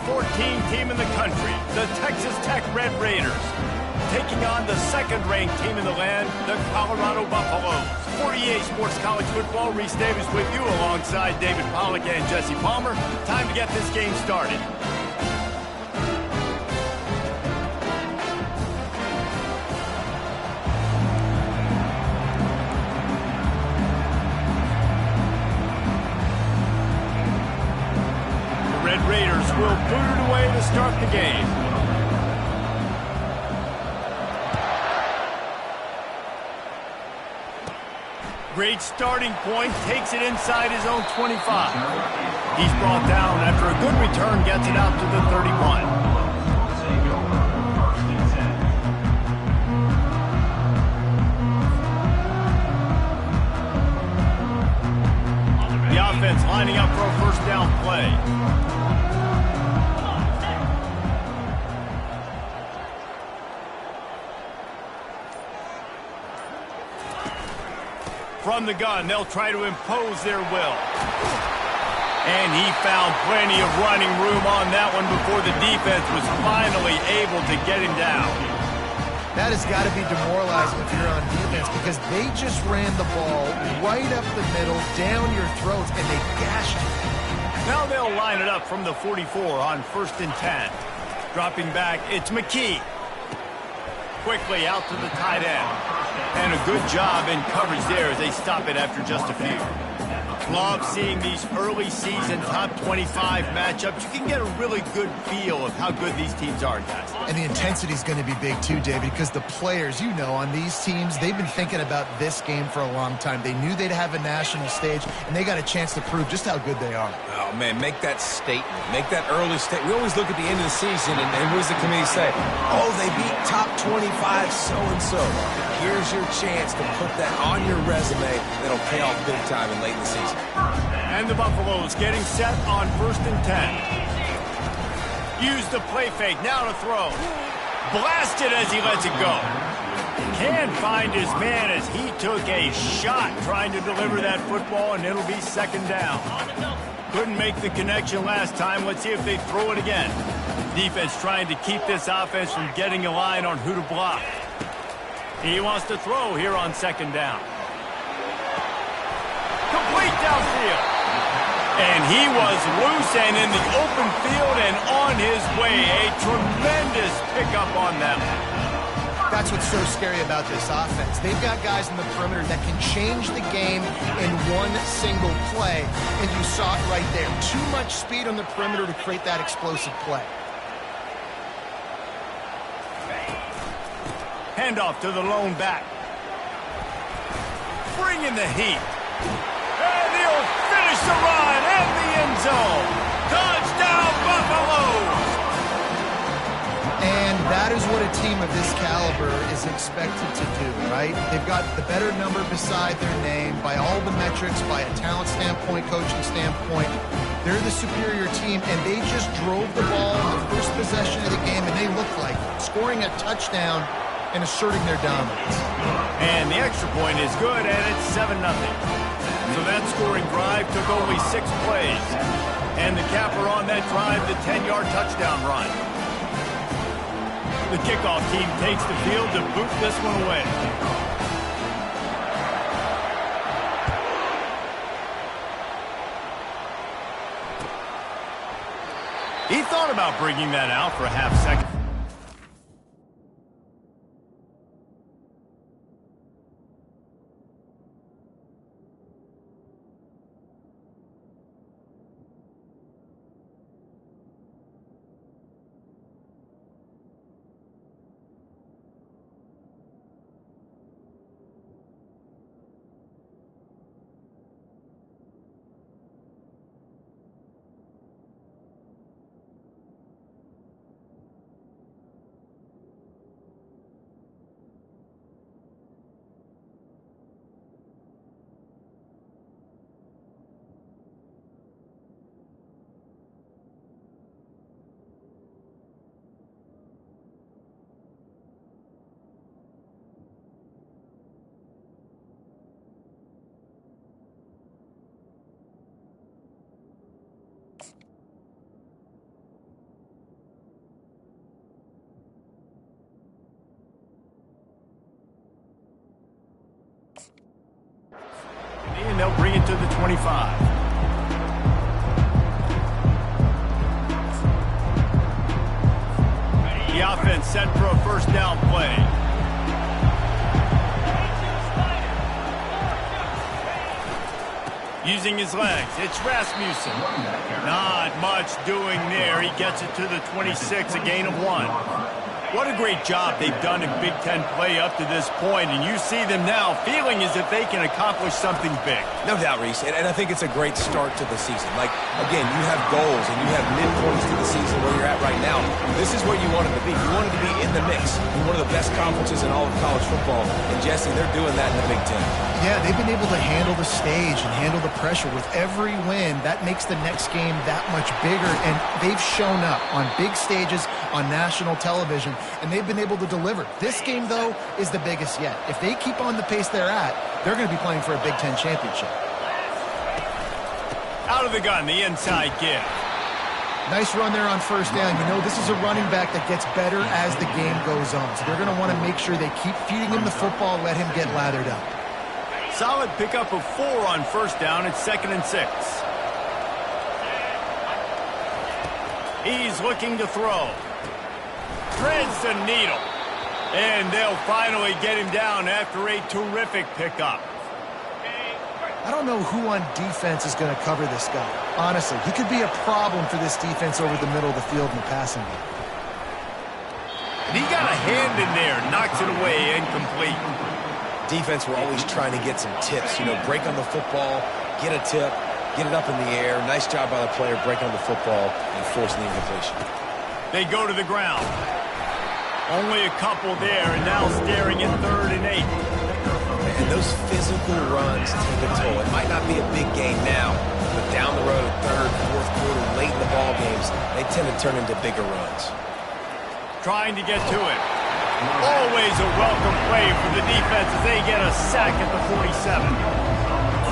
14 team in the country, the Texas Tech Red Raiders, taking on the second-ranked team in the land, the Colorado Buffaloes. 48 Sports College Football, Reese Davis with you alongside David Pollack and Jesse Palmer. Time to get this game started. The Red Raiders will boot it away to start the game. Great starting point, takes it inside his own 25. He's brought down after a good return, gets it out to the 31. The offense lining up for a first down play. From the gun, they'll try to impose their will. And he found plenty of running room on that one before the defense was finally able to get him down. That has got to be demoralizing if you're on defense because they just ran the ball right up the middle, down your throats, and they gashed you. Now they'll line it up from the 44 on 1st and 10. Dropping back, it's McKee. Quickly out to the tight end. And a good job in coverage there as they stop it after just a few. Love seeing these early season top 25 matchups. You can get a really good feel of how good these teams are, guys. And the intensity is going to be big too, David, because the players, you know, on these teams, they've been thinking about this game for a long time. They knew they'd have a national stage, and they got a chance to prove just how good they are. Oh, man, make that statement. Make that early statement. We always look at the end of the season, and what does the committee say? Oh, they beat top 25 so-and-so. Here's your chance to put that on your resume. That'll pay off big time and late in the season. And the Buffaloes getting set on 1st and 10. Use the play fake, now to throw. Blasted as he lets it go. Can't find his man as he took a shot trying to deliver that football, and it'll be second down. Couldn't make the connection last time. Let's see if they throw it again. Defense trying to keep this offense from getting a line on who to block. He wants to throw here on second down. Complete downfield. And he was loose and in the open field and on his way. A tremendous pickup on them. That's what's so scary about this offense. They've got guys in the perimeter that can change the game in one single play. And you saw it right there. Too much speed on the perimeter to create that explosive play. Handoff to the lone back. Bringing the heat. And he'll finish the run and the end zone. Touchdown, Buffaloes! And that is what a team of this caliber is expected to do, right? They've got the better number beside their name by all the metrics, by a talent standpoint, coaching standpoint. They're the superior team, and they just drove the ball in the first possession of the game, and they looked like scoring a touchdown and asserting their dominance. And the extra point is good, and it's 7-0. So that scoring drive took only 6 plays. And the capper on that drive, the 10-yard touchdown run. The kickoff team takes the field to boot this one away. He thought about bringing that out for a half second. bring it to the 25. The offense set for a first down play. Using his legs, it's Rasmussen. Not much doing there. He gets it to the 26, a gain of 1. What a great job they've done in Big Ten play up to this point, and you see them now feeling as if they can accomplish something big. No doubt, Reese, and I think it's a great start to the season. Like, again, you have goals and you have midpoints to the season where you're at right now. This is where you wanted to be. You wanted to be in the mix in one of the best conferences in all of college football, and Jesse, they're doing that in the Big Ten. Yeah, they've been able to handle the stage and handle the pressure. With every win, that makes the next game that much bigger, and they've shown up on big stages on national television, and they've been able to deliver. This game, though, is the biggest yet. If they keep on the pace they're at, they're going to be playing for a Big Ten championship. Out of the gun, the inside give. Nice run there on first down. You know, this is a running back that gets better as the game goes on, so they're going to want to make sure they keep feeding him the football, let him get lathered up. Solid pickup of 4 on first down. It's 2nd and 6. He's looking to throw. Threads the needle. And they'll finally get him down after a terrific pickup. I don't know who on defense is going to cover this guy. Honestly, he could be a problem for this defense over the middle of the field in the passing game. And he got a hand in there, knocks it away, incomplete. Defense were always trying to get some tips, you know, break on the football, get a tip, get it up in the air. Nice job by the player breaking on the football and forcing the incompletion. They go to the ground. Only a couple there, and now staring at 3rd and 8. And those physical runs take a toll. It might not be a big game now, but down the road, 3rd, 4th quarter, late in the ball games, they tend to turn into bigger runs. Trying to get to it. Always a welcome play for the defense as they get a sack at the 47.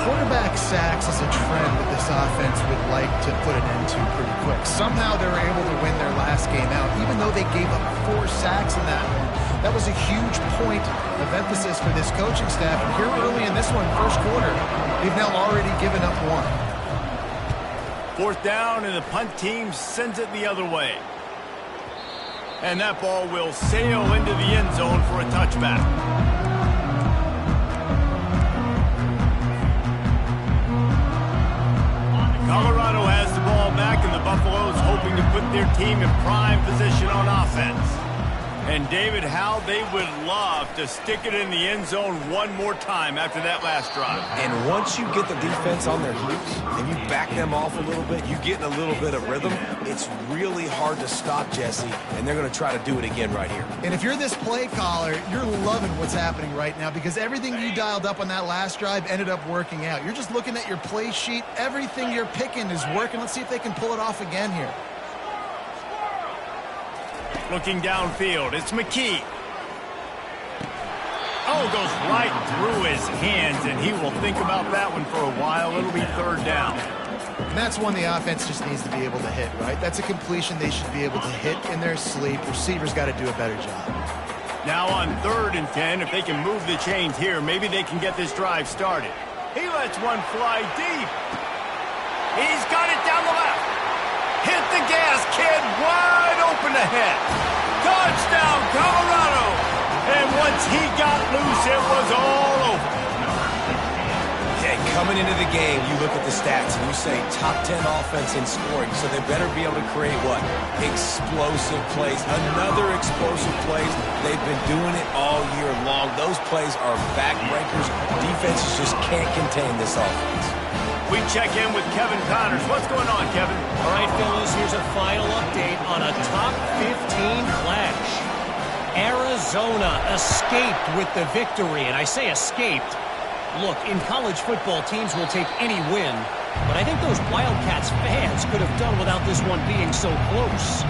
Quarterback sacks is a trend that this offense would like to put an end to pretty quick. Somehow they were able to win their last game out, even though they gave up 4 sacks in that one. That was a huge point of emphasis for this coaching staff. And here early in this one, first quarter, they've now already given up 1. 4th down, and the punt team sends it the other way. And that ball will sail into the end zone for a touchback. Colorado has the ball back, and the Buffaloes hoping to put their team in prime position on offense. And David, how they would love to stick it in the end zone one more time after that last drive. And once you get the defense on their heels and you back them off a little bit, you get in a little bit of rhythm, it's really hard to stop, Jesse, and they're going to try to do it again right here. And if you're this play caller, you're loving what's happening right now because everything you dialed up on that last drive ended up working out. You're just looking at your play sheet. Everything you're picking is working. Let's see if they can pull it off again here. Looking downfield, it's McKee. Oh, goes right through his hands, and he will think about that one for a while. It'll be 3rd down. And that's one the offense just needs to be able to hit, right? That's a completion they should be able to hit in their sleep. Receivers got to do a better job. Now on 3rd and 10, if they can move the chains here, maybe they can get this drive started. He lets one fly deep. He's got it down the left. Hit the gas, kid, wide open ahead. Touchdown, Colorado. And once he got loose, it was all over. Okay, coming into the game, you look at the stats and you say top 10 offense in scoring, so they better be able to create what? Explosive plays. Another explosive plays. They've been doing it all year long. Those plays are backbreakers. Defenses just can't contain this offense. We check in with Kevin Connors. What's going on, Kevin? All right, fellas, here's a final update on a top 15 clash. Arizona escaped with the victory, and I say escaped. Look, in college football, teams will take any win, but I think those Wildcats fans could have done without this one being so close.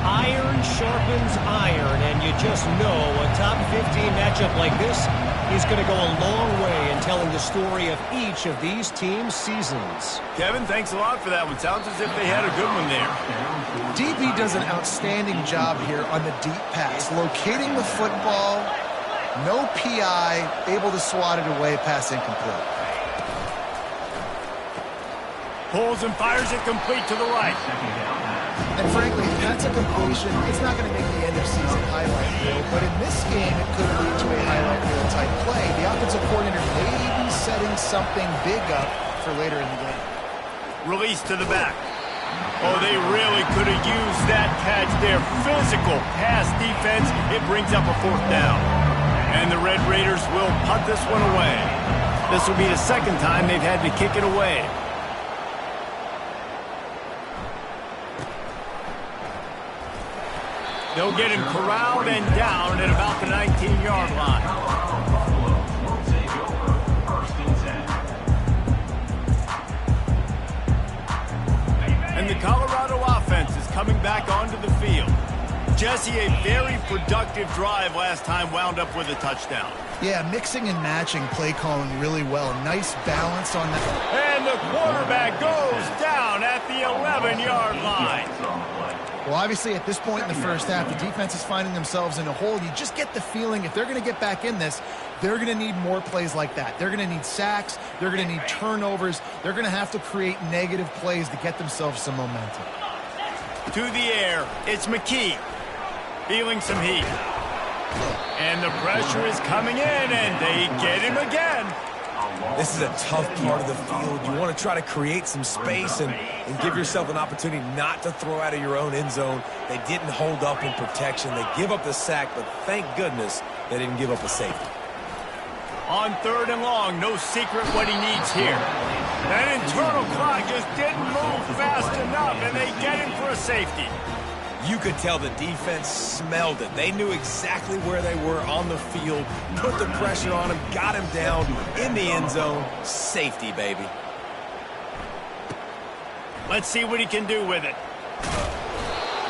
Iron sharpens iron, and you just know a top 15 matchup like this is going to go a long way in telling the story of each of these teams' seasons. Kevin, thanks a lot for that one. Sounds as if they had a good one there. DB does an outstanding job here on the deep pass, locating the football, no PI, able to swat it away, pass incomplete. Pulls and fires it complete to the right. And frankly, if that's a completion, it's not going to make the end of season highlight reel. But in this game, it could lead to a highlight reel type play. The offensive coordinator may be setting something big up for later in the game. Release to the back. Oh, they really could have used that catch there. Physical pass defense. It brings up a 4th down. And the Red Raiders will punt this one away. This will be the second time they've had to kick it away. They'll get him corralled and down at about the 19-yard line. And the Colorado offense is coming back onto the field. Jesse, a very productive drive last time wound up with a touchdown. Yeah, mixing and matching play calling really well. Nice balance on that. And the quarterback goes down at the 11-yard line. Well, obviously, at this point in the first half, the defense is finding themselves in a hole. You just get the feeling if they're going to get back in this, they're going to need more plays like that. They're going to need sacks. They're going to need turnovers. They're going to have to create negative plays to get themselves some momentum. To the air, it's McKee. Feeling some heat. And the pressure is coming in, and they get him again. This is a tough part of the field. You want to try to create some space and give yourself an opportunity not to throw out of your own end zone. They didn't hold up in protection. They give up the sack, but thank goodness they didn't give up a safety. On 3rd and long, no secret what he needs here. That internal clock just didn't move fast enough, and they get him for a safety. You could tell the defense smelled it. They knew exactly where they were on the field, put the pressure on him, got him down in the end zone. Safety, baby. Let's see what he can do with it.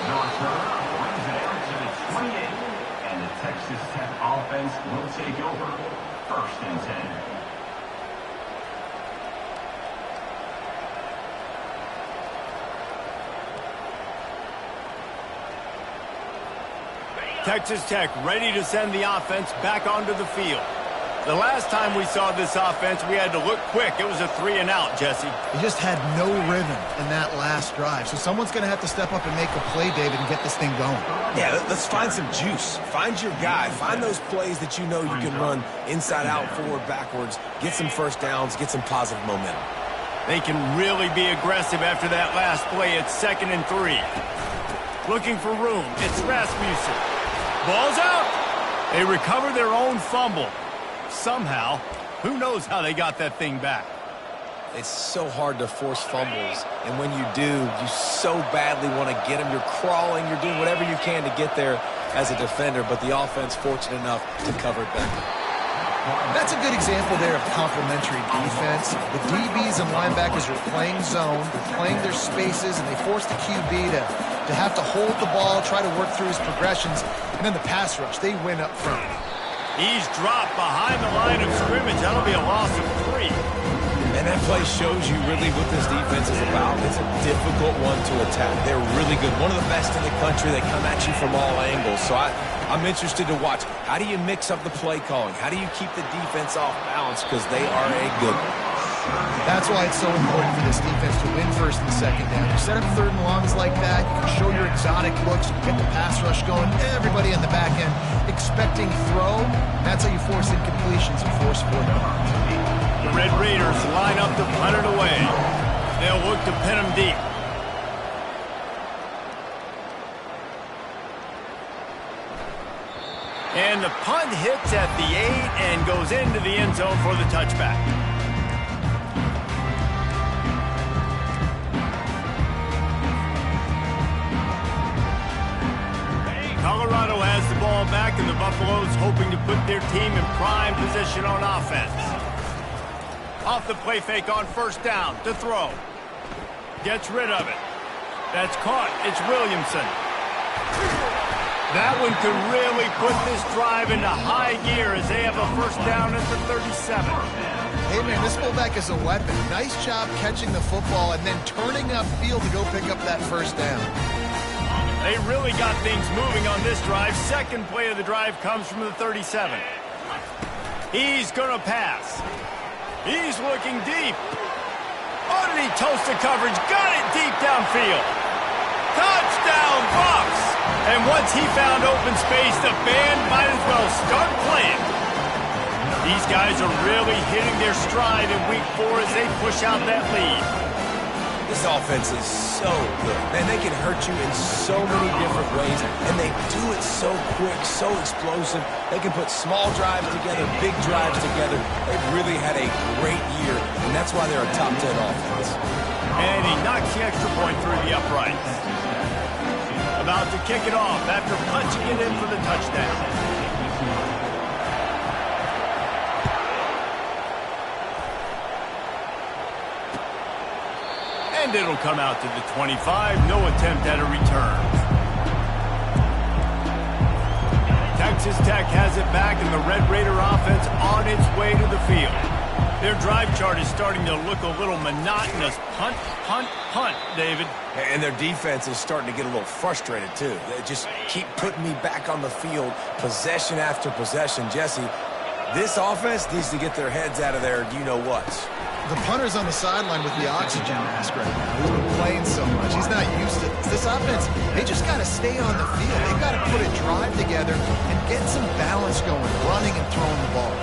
North brings it out to the 28, and the Texas Tech offense will take over 1st and 10. Texas Tech ready to send the offense back onto the field. The last time we saw this offense, we had to look quick. It was a 3-and-out, Jesse. They just had no rhythm in that last drive. So someone's going to have to step up and make a play, David, and get this thing going. Yeah, let's find some juice. Find your guy. Find those plays that you know you can run inside out, forward, backwards. Get some first downs. Get some positive momentum. They can really be aggressive after that last play. It's 2nd and 3. Looking for room. It's Rasmussen. Ball's out. They recover their own fumble. Somehow, who knows how they got that thing back. It's so hard to force fumbles, and when you do, you so badly want to get them. You're crawling, you're doing whatever you can to get there as a defender, but the offense fortunate enough to cover it back. That's a good example there of complementary defense. The DBs and linebackers are playing zone, they're playing their spaces, and they force the QB to have to hold the ball, try to work through his progressions, and then the pass rush, they win up front. He's dropped behind the line of scrimmage. That'll be a loss of 3. And that play shows you really what this defense is about. It's a difficult one to attack. They're really good. One of the best in the country. They come at you from all angles. So I'm interested to watch. How do you mix up the play calling? How do you keep the defense off balance? Because they are a good one. That's why it's so important for this defense to win 1st and 2nd down. You set up 3rd and longs like that, you can show your exotic looks, you can get the pass rush going, everybody in the back end expecting throw. That's how you force incompletions and force 4th downs. The Red Raiders line up to punt it away. They'll look to pin them deep. And the punt hits at the 8 and goes into the end zone for the touchback. Colorado has the ball back, and the Buffaloes hoping to put their team in prime position on offense. Off the play fake on 1st down to throw. Gets rid of it. That's caught. It's Williamson. That one could really put this drive into high gear as they have a 1st down at the 37. Hey, man, this fullback is a weapon. Nice job catching the football and then turning upfield to go pick up that 1st down. They really got things moving on this drive. 2nd play of the drive comes from the 37. He's going to pass. He's looking deep. Underneath toasted coverage, got it deep downfield. Touchdown, Bucs! And once he found open space, the band might as well start playing. These guys are really hitting their stride in Week 4 as they push out that lead. This offense is so good. Man, they can hurt you in so many different ways, and they do it so quick, so explosive. They can put small drives together, big drives together. They've really had a great year, and that's why they're a top 10 offense. And he knocks the extra point through the uprights. About to kick it off after punching it in for the touchdown. And it'll come out to the 25. No attempt at a return. Texas Tech has it back, and the Red Raider offense on its way to the field. Their drive chart is starting to look a little monotonous. Punt, punt, punt, David. And their defense is starting to get a little frustrated, too. They just keep putting me back on the field, possession after possession. Jesse, this offense needs to get their heads out of there, you-know-what. The punter's on the sideline with the oxygen mask right now. He's been playing so much. He's not used to this. This offense, they just got to stay on the field. They've got to put a drive together and get some balance going, running and throwing the ball.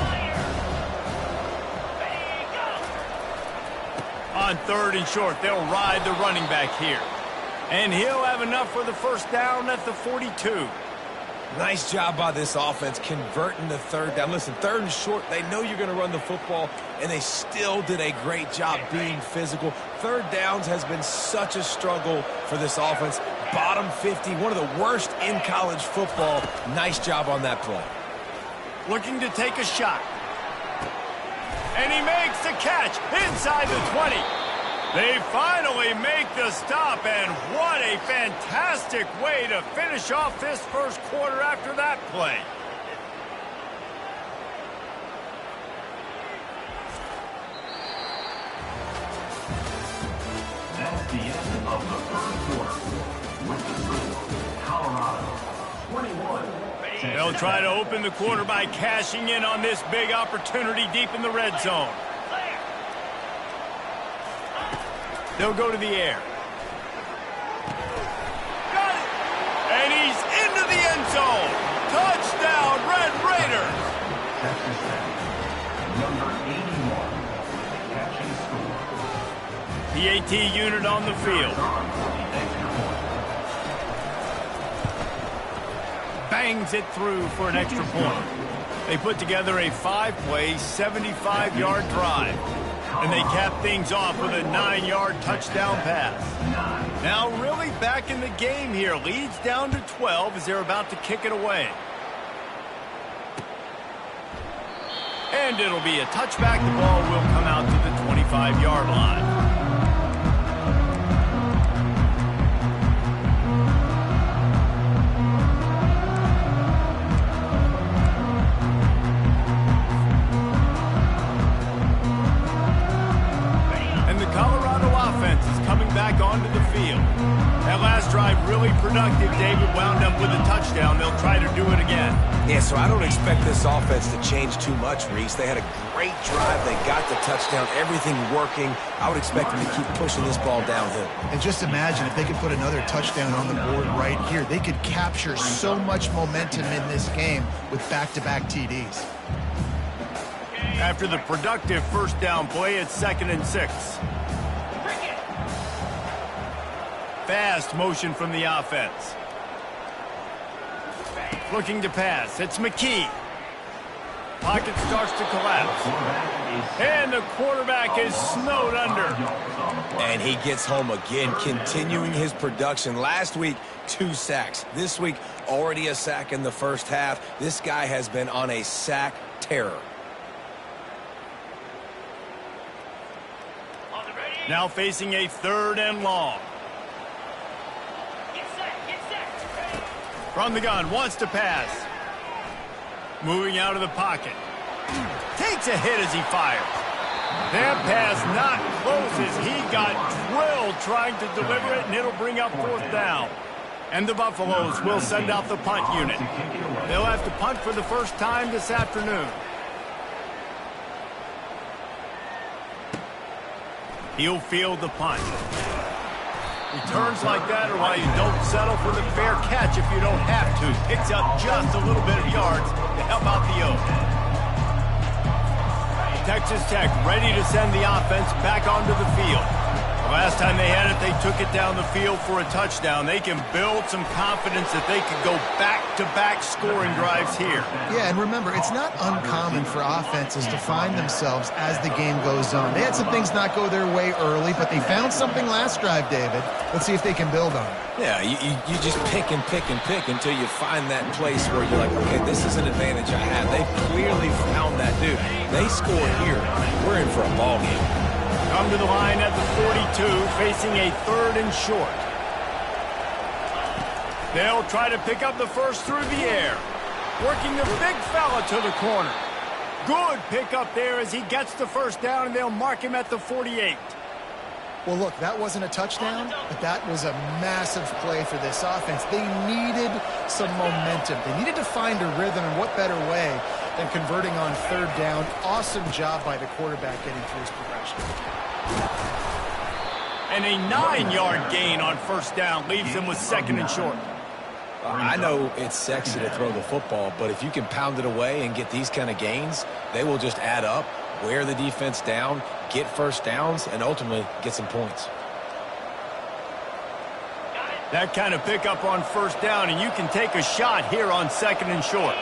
On 3rd and short, they'll ride the running back here. And he'll have enough for the first down at the 42. Nice job by this offense converting the 3rd down. Listen, 3rd and short, they know you're going to run the football, and they still did a great job being physical. 3rd downs has been such a struggle for this offense. Bottom 50, one of the worst in college football. Nice job on that play. Looking to take a shot. And he makes the catch inside the 20. They finally make the stop, and what a fantastic way to finish off this first quarter after that play. That's the end of the first quarter. With the score, Colorado 21. They'll try to open the quarter by cashing in on this big opportunity deep in the red zone. They'll go to the air. Got it! And he's into the end zone. Touchdown, Red Raiders! Texas Tech, number 81, catching score. The AT unit on the field. Bangs it through for an extra point. They put together a 5-play, 75-yard drive. And they cap things off with a 9-yard touchdown pass. Now really back in the game here. Leads down to 12 as they're about to kick it away. And it'll be a touchback. The ball will come out to the 25-yard line. Back onto the field. That last drive really productive. David wound up with a touchdown. They'll try to do it again. Yeah, so I don't expect this offense to change too much, Reese. They had a great drive. They got the touchdown. Everything working. I would expect them to keep pushing this ball downhill. And just imagine if they could put another touchdown on the board right here. They could capture so much momentum in this game with back-to-back TDs. After the productive first down play, it's 2nd and 6. Fast motion from the offense. Looking to pass. It's McKee. Pocket starts to collapse. And the quarterback is snowed under. And he gets home again, continuing his production. Last week, 2 sacks. This week, already a sack in the first half. This guy has been on a sack terror. Now facing a 3rd and long. From the gun, wants to pass. Moving out of the pocket. Takes a hit as he fires. That pass not close as he got drilled trying to deliver it, and it'll bring up 4th down. And the Buffaloes will send out the punt unit. They'll have to punt for the first time this afternoon. He'll field the punt. Returns like that are why you don't settle for the fair catch if you don't have to. Picks up just a little bit of yards to help out the Oaks. Texas Tech ready to send the offense back onto the field. Last time they had it, they took it down the field for a touchdown. They can build some confidence that they can go back-to-back scoring drives here. Yeah, and remember, it's not uncommon for offenses to find themselves as the game goes on. They had some things not go their way early, but they found something last drive, David. Let's see if they can build on it. Yeah, you just pick and pick and pick until you find that place where you're like, okay, this is an advantage I have. They clearly found that, dude. They scored here. We're in for a ball game. Come to the line at the 42, facing a 3rd and short. They'll try to pick up the first through the air. Working the big fella to the corner. Good pickup there as he gets the first down, and they'll mark him at the 48. Well, look, that wasn't a touchdown, but that was a massive play for this offense. They needed some momentum. They needed to find a rhythm, and what better way than converting on 3rd down. Awesome job by the quarterback getting through his progression. And a 9-yard gain on 1st down leaves them with 2nd and short. I know it's sexy to throw the football, but if you can pound it away and get these kind of gains, they will just add up, wear the defense down, get 1st downs, and ultimately get some points. That kind of pickup on 1st down, and you can take a shot here on 2nd and short.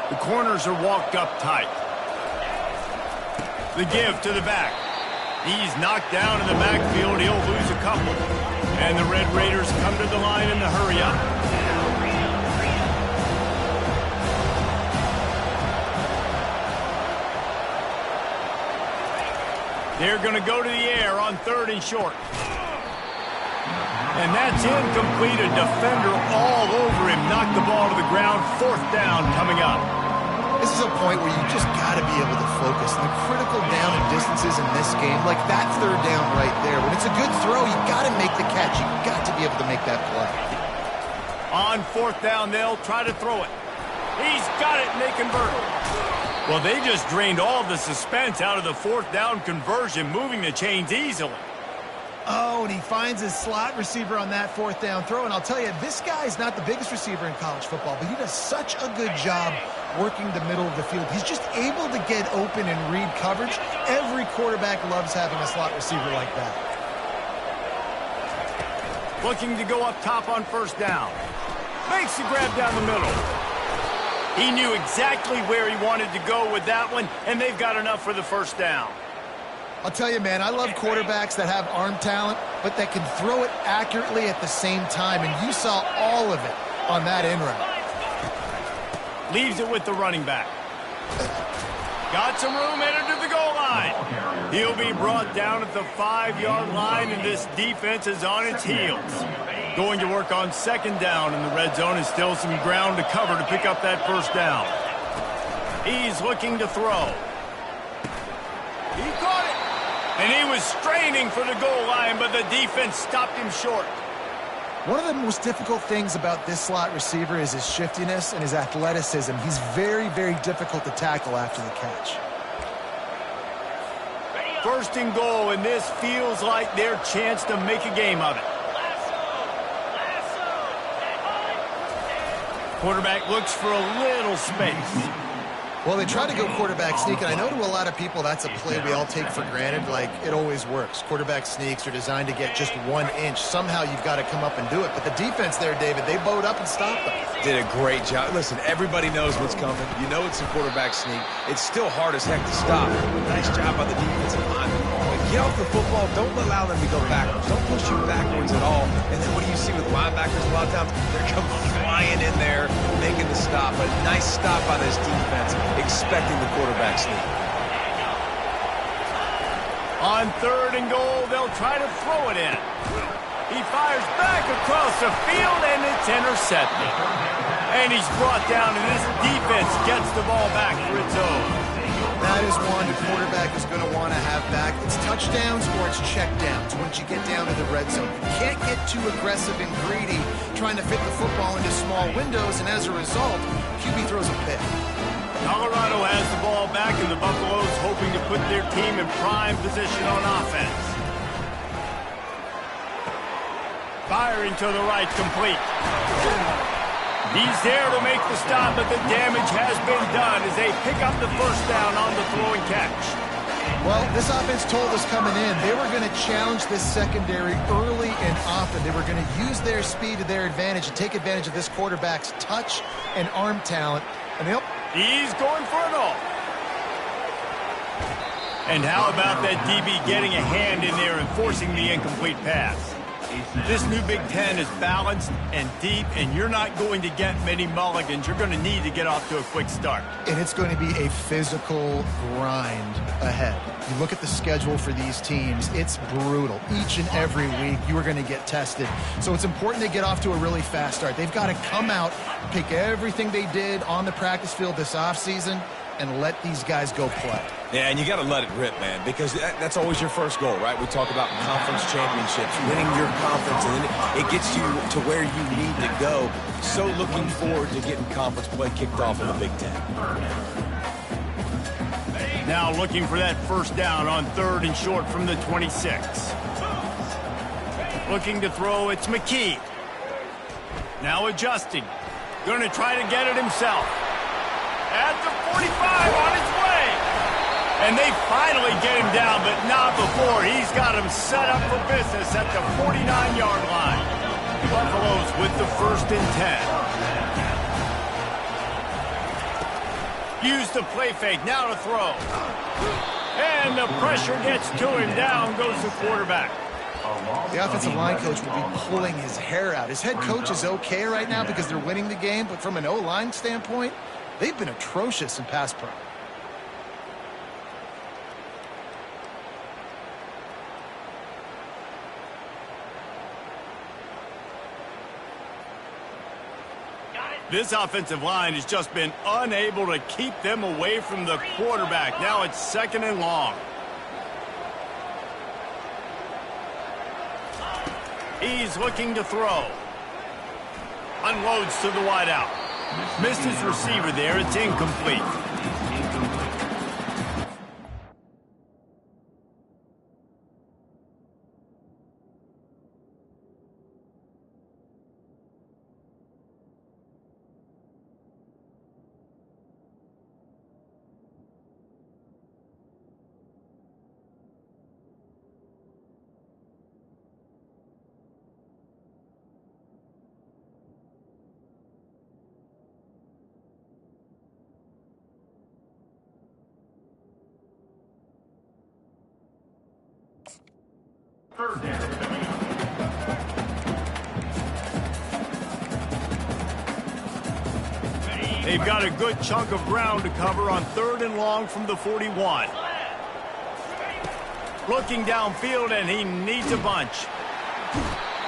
The corners are walked up tight. The give to the back. He's knocked down in the backfield. He'll lose a couple. And the Red Raiders come to the line in the hurry up. They're going to go to the air on 3rd and short. And that's incomplete. A defender all over him. Knocked the ball to the ground. 4th down coming up. This is a point where you just got to be able to focus. The critical down and distances in this game, like that 3rd down right there. When it's a good throw, you got to make the catch. You got to be able to make that play. On 4th down, they'll try to throw it. He's got it, and they convert. Well, they just drained all the suspense out of the 4th down conversion, moving the chains easily. Oh, and he finds his slot receiver on that 4th down throw. And I'll tell you, this guy's not the biggest receiver in college football, but he does such a good job working the middle of the field. He's just able to get open and read coverage. Every quarterback loves having a slot receiver like that. Looking to go up top on 1st down. Makes the grab down the middle. He knew exactly where he wanted to go with that one, and they've got enough for the 1st down. I'll tell you, man, I love quarterbacks that have arm talent, but that can throw it accurately at the same time, and you saw all of it on that in route. Leaves it with the running back. Got some room, headed to the goal line. He'll be brought down at the 5-yard line, and this defense is on its heels. Going to work on 2nd down, and the red zone is still some ground to cover to pick up that 1st down. He's looking to throw. He caught it. And he was straining for the goal line, but the defense stopped him short. One of the most difficult things about this slot receiver is his shiftiness and his athleticism. He's very, very difficult to tackle after the catch. 1st and goal, and this feels like their chance to make a game of it. Quarterback looks for a little space. Well, they try to go quarterback sneak, and I know to a lot of people that's a play we all take for granted. Like, it always works. Quarterback sneaks are designed to get just 1 inch. Somehow you've got to come up and do it. But the defense there, David, they bowed up and stopped them. Did a great job. Listen, everybody knows what's coming. You know it's a quarterback sneak. It's still hard as heck to stop. Nice job by the defensive lineman. But get off the football. Don't allow them to go backwards. Don't push you backwards at all. And then what do you see with linebackers a lot of times? They're coming flying in there, making the stop. A nice stop by this defense, expecting the quarterback sneak. On 3rd and goal, they'll try to throw it in. He fires back across the field, and it's intercepted. And he's brought down, and this defense gets the ball back for its own. That is one the quarterback is going to want to have back. It's touchdowns or it's checkdowns once you get down to the red zone. You can't get too aggressive and greedy trying to fit the football into small windows, and as a result, QB throws a pick. Colorado has the ball back, and the Buffaloes hoping to put their team in prime position on offense. Firing to the right, complete. He's there to make the stop, but the damage has been done as they pick up the first down on the throw and catch. Well, this offense told us coming in they were going to challenge this secondary early and often. They were going to use their speed to their advantage and take advantage of this quarterback's touch and arm talent. And he's going for it all. And how about that DB getting a hand in there and forcing the incomplete pass? This new Big Ten is balanced and deep, and you're not going to get many mulligans. You're going to need to get off to a quick start. And it's going to be a physical grind ahead. You look at the schedule for these teams, it's brutal. Each and every week, you are going to get tested. So it's important to get off to a really fast start. They've got to come out, pick everything they did on the practice field this offseason, and let these guys go play. Yeah, and you got to let it rip, man, because that's always your first goal, right? We talk about conference championships, winning your conference, and then it gets you to where you need to go. So looking forward to getting conference play kicked off in the Big Ten. Now looking for that first down on 3rd and short from the 26. Looking to throw, it's McKee. Now adjusting. Going to try to get it himself. At the 45 on its way. And they finally get him down, but not before. He's got him set up for business at the 49-yard line. Buffaloes with the 1st and 10. Use the play fake, now to throw. And the pressure gets to him. Down goes the quarterback. The offensive line coach will be pulling his hair out. His head coach is okay right now because they're winning the game, but from an O-line standpoint, they've been atrocious in pass pro. This offensive line has just been unable to keep them away from the quarterback. Now it's 2nd and long. He's looking to throw. Unloads to the wideout. Missed his receiver there. It's incomplete. They've got a good chunk of ground to cover on 3rd and long from the 41. Looking downfield, and he needs a bunch.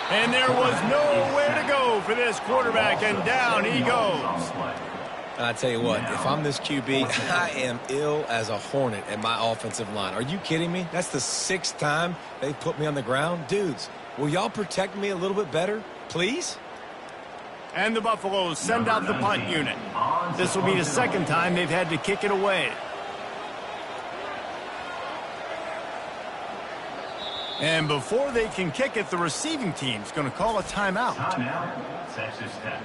And there was nowhere to go for this quarterback, and down he goes. I tell you what, if I'm this QB, I am ill as a hornet at my offensive line. Are you kidding me? That's the 6th time they've put me on the ground. Dudes, will y'all protect me a little bit better, please? And the Buffaloes send out the punt unit. This will be the 2nd time they've had to kick it away. And before they can kick it, the receiving team's going to call a timeout. Timeout, Texas Tech.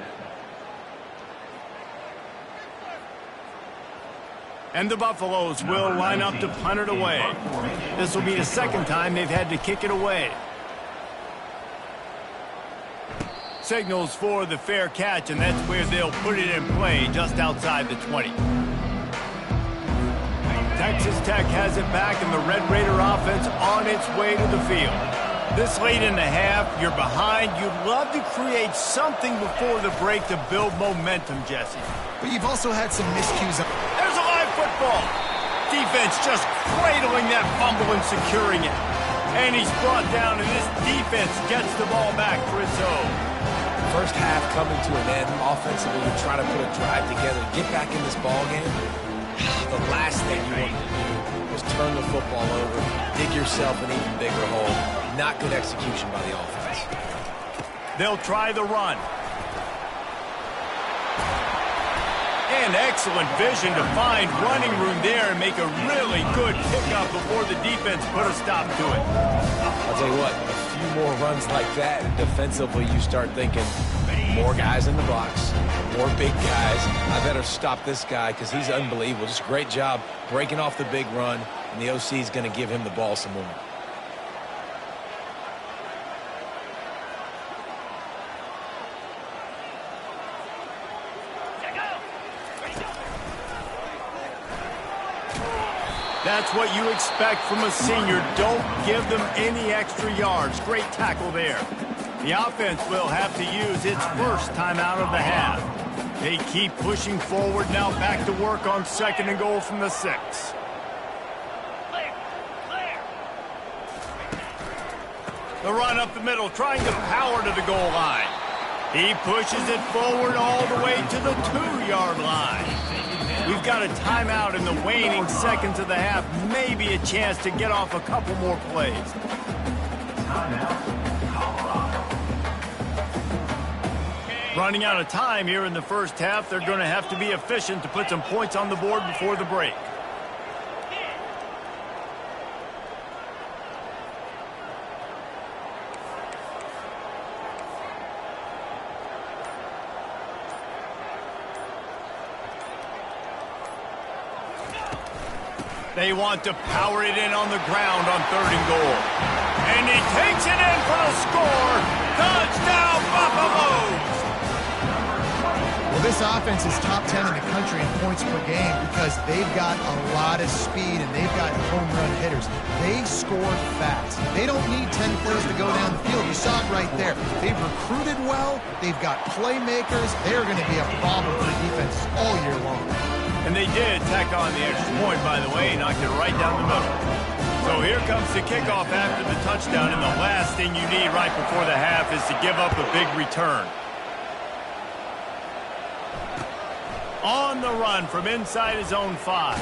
And the Buffaloes will line up to punt it away. This will be the 2nd time they've had to kick it away. Signals for the fair catch, and that's where they'll put it in play, just outside the 20. Texas Tech has it back, and the Red Raider offense on its way to the field. This late in the half, you're behind. You'd love to create something before the break to build momentum, Jesse. But you've also had some miscues. There's a live football. Defense just cradling that fumble and securing it. And he's brought down, and this defense gets the ball back for its own. First half coming to an end. Offensively, we're trying to put a drive together, get back in this ball game. The last thing you wanted to do was turn the football over, dig yourself an even bigger hole. Not good execution by the offense. They'll try the run. And excellent vision to find running room there and make a really good pickup before the defense put a stop to it. I'll tell you what, a few more runs like that, and defensively you start thinking, more guys in the box, more big guys. I better stop this guy because he's unbelievable. Just a great job breaking off the big run, and the OC is going to give him the ball some more. That's what you expect from a senior. Don't give them any extra yards. Great tackle there. The offense will have to use its first timeout of the half. They keep pushing forward, now back to work on 2nd and goal from the 6. The run up the middle, trying to power to the goal line. He pushes it forward all the way to the 2-yard line. We've got a timeout in the waning seconds of the half. Maybe a chance to get off a couple more plays. Running out of time here in the first half. They're going to have to be efficient to put some points on the board before the break. They want to power it in on the ground on 3rd and goal. And he takes it in for the score. Touchdown, Buffaloes! Well, this offense is top 10 in the country in points per game because they've got a lot of speed and they've got home run hitters. They score fast. They don't need 10 plays to go down the field. You saw it right there. They've recruited well. They've got playmakers. They're going to be a problem for the defense all year long. And they did tack on the extra point, by the way, knocked it right down the middle. So here comes the kickoff after the touchdown, and the last thing you need right before the half is to give up a big return. On the run from inside his own 5.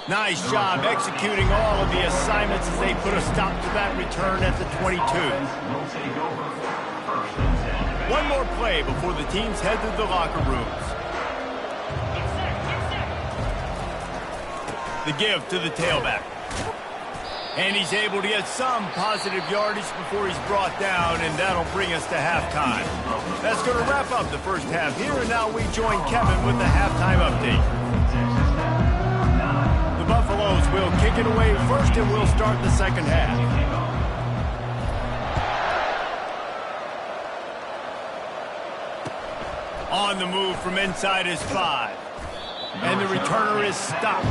Nice job executing all of the assignments as they put a stop to that return at the 22. One more play before the teams head to the locker rooms. The give to the tailback. And he's able to get some positive yardage before he's brought down, and that'll bring us to halftime. That's going to wrap up the first half here, and now we join Kevin with the halftime update. The Buffaloes will kick it away first, and we'll start the second half. On the move from inside his 5. And the returner is stopped.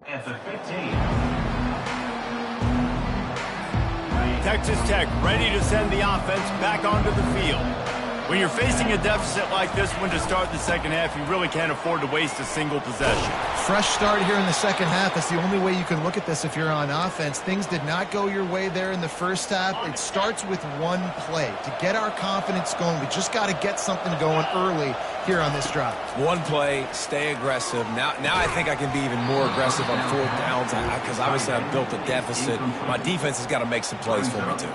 At the 15. Texas Tech ready to send the offense back onto the field. When you're facing a deficit like this one to start the second half, you really can't afford to waste a single possession. Fresh start here in the second half. That's the only way you can look at this if you're on offense. Things did not go your way there in the first half. It starts with one play. To get our confidence going, we just got to get something going early here on this drive. One play, stay aggressive. Now I think I can be even more aggressive on 4th downs because obviously I've built a deficit. My defense has got to make some plays for me too.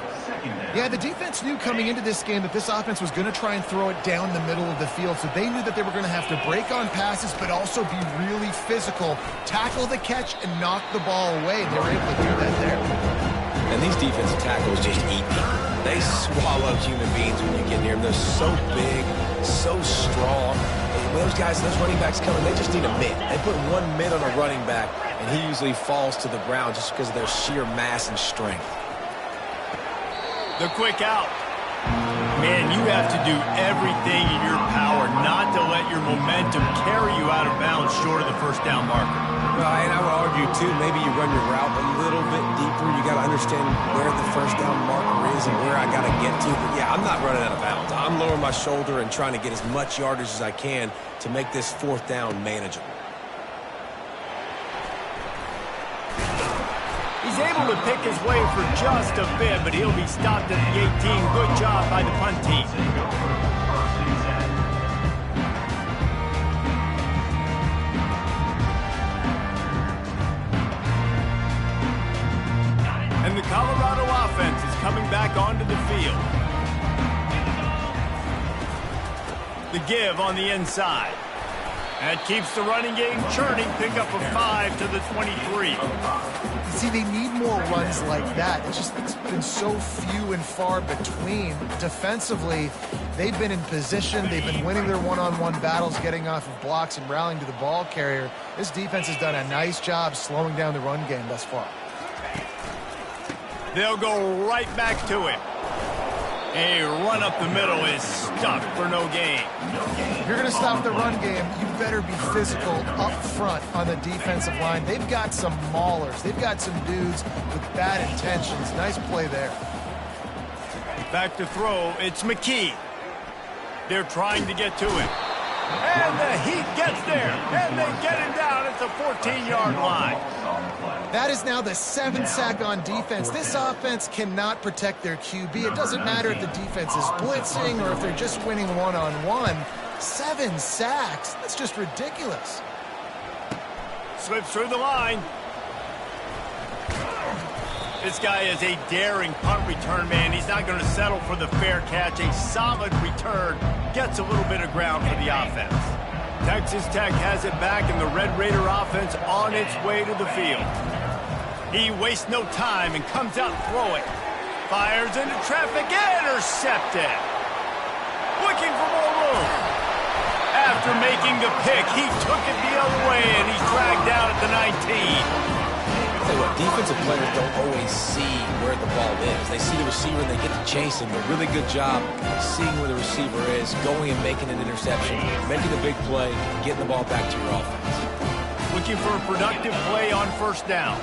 Yeah, the defense knew coming into this game that this offense was going to try and throw it down the middle of the field, so they knew that they were going to have to break on passes but also be really physical, tackle the catch, and knock the ball away, and they were able to do that there. And these defensive tackles just eat people. They swallow human beings when you get near them. They're so big, so strong. When those guys, those running backs coming, they just need a mid. They put one mid on a running back, and he usually falls to the ground just because of their sheer mass and strength. The quick out. Man, you have to do everything in your power not to let your momentum carry you out of bounds short of the first down marker. Well, and I would argue, too, maybe you run your route a little bit deeper. You got to understand where the first down marker is and where I got to get to. But, yeah, I'm not running out of bounds. I'm lowering my shoulder and trying to get as much yardage as I can to make this fourth down manageable. He's able to pick his way for just a bit, but he'll be stopped at the 18. Good job by the punt team. And the Colorado offense is coming back onto the field. The give on the inside. That keeps the running game churning. Pick up a 5 to the 23. See, they need more runs like that. It's been so few and far between. Defensively, they've been in position. They've been winning their one-on-one battles, getting off of blocks and rallying to the ball carrier. This defense has done a nice job slowing down the run game thus far. They'll go right back to it. A run up the middle is stuck for no gain. If you're going to stop the run game, you better be physical up front on the defensive line. They've got some maulers. They've got some dudes with bad intentions. Nice play there. Back to throw. It's McKee. They're trying to get to him. And the Heat gets there. And they get him down at the 14-yard line. That is now the 7th sack on defense. This offense cannot protect their QB. It doesn't matter if the defense is blitzing or if they're just winning one-on-one. 7 sacks. That's just ridiculous. Slips through the line. This guy is a daring punt return man. He's not going to settle for the fair catch. A solid return. Gets a little bit of ground for the offense. Texas Tech has it back, and the Red Raider offense on its way to the field. He wastes no time and comes out throwing. Fires into traffic, intercepted. Looking for more room. After making the pick, he took it the other way, and he's dragged down at the 19. Tell you what, defensive players don't always see where the ball is. They see the receiver and they get to chase him. A really good job seeing where the receiver is, going and making an interception, making a big play, getting the ball back to your offense. Looking for a productive play on first down.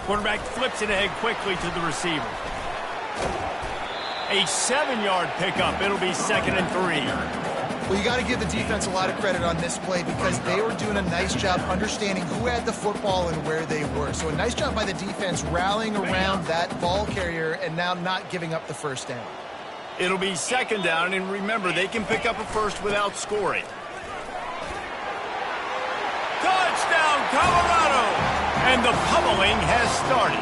Quarterback flips it ahead quickly to the receiver. A 7-yard pickup. It'll be 2nd and 3. Well, you got to give the defense a lot of credit on this play because they were doing a nice job understanding who had the football and where they were. So a nice job by the defense rallying around that ball carrier and now not giving up the first down. It'll be 2nd down, and remember, they can pick up a first without scoring. Touchdown, Colorado! And the pummeling has started.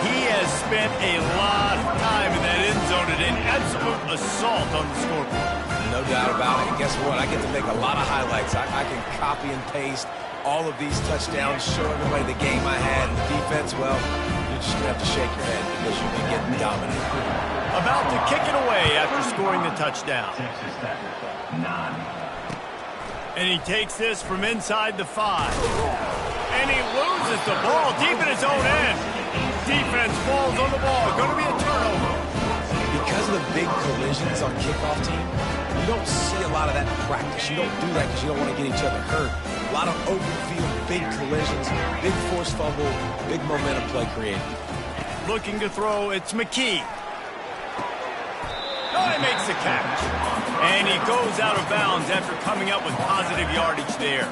He has spent a lot of time in that end zone and an absolute assault on the scoreboard. No doubt about it. And guess what? I get to make a lot of highlights. I can copy and paste all of these touchdowns, show everybody the game I had. And the defense, well, you're just going to have to shake your head because you've been getting dominated. About to kick it away after scoring the touchdown. Texas Tech, 9. And he takes this from inside the 5. And he loses the ball deep in his own end. Defense falls on the ball. Going to be a turnover. Because of the big collisions on kickoff team, you don't see a lot of that in practice. You don't do that because you don't want to get each other hurt. A lot of open field, big collisions, big forced fumble, big momentum play created. Looking to throw, it's McKee. Oh, he makes the catch. And he goes out of bounds after coming up with positive yardage there.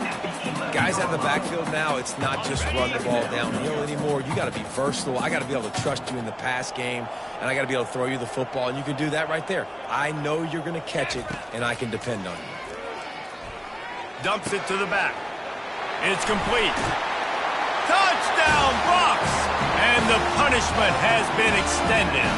Guys out in the backfield now, it's not just run the ball downhill anymore. You got to be versatile. I got to be able to trust you in the pass game, and I got to be able to throw you the football, and you can do that right there. I know you're going to catch it, and I can depend on you. Dumps it to the back. It's complete. Touchdown, Bucs! And the punishment has been extended.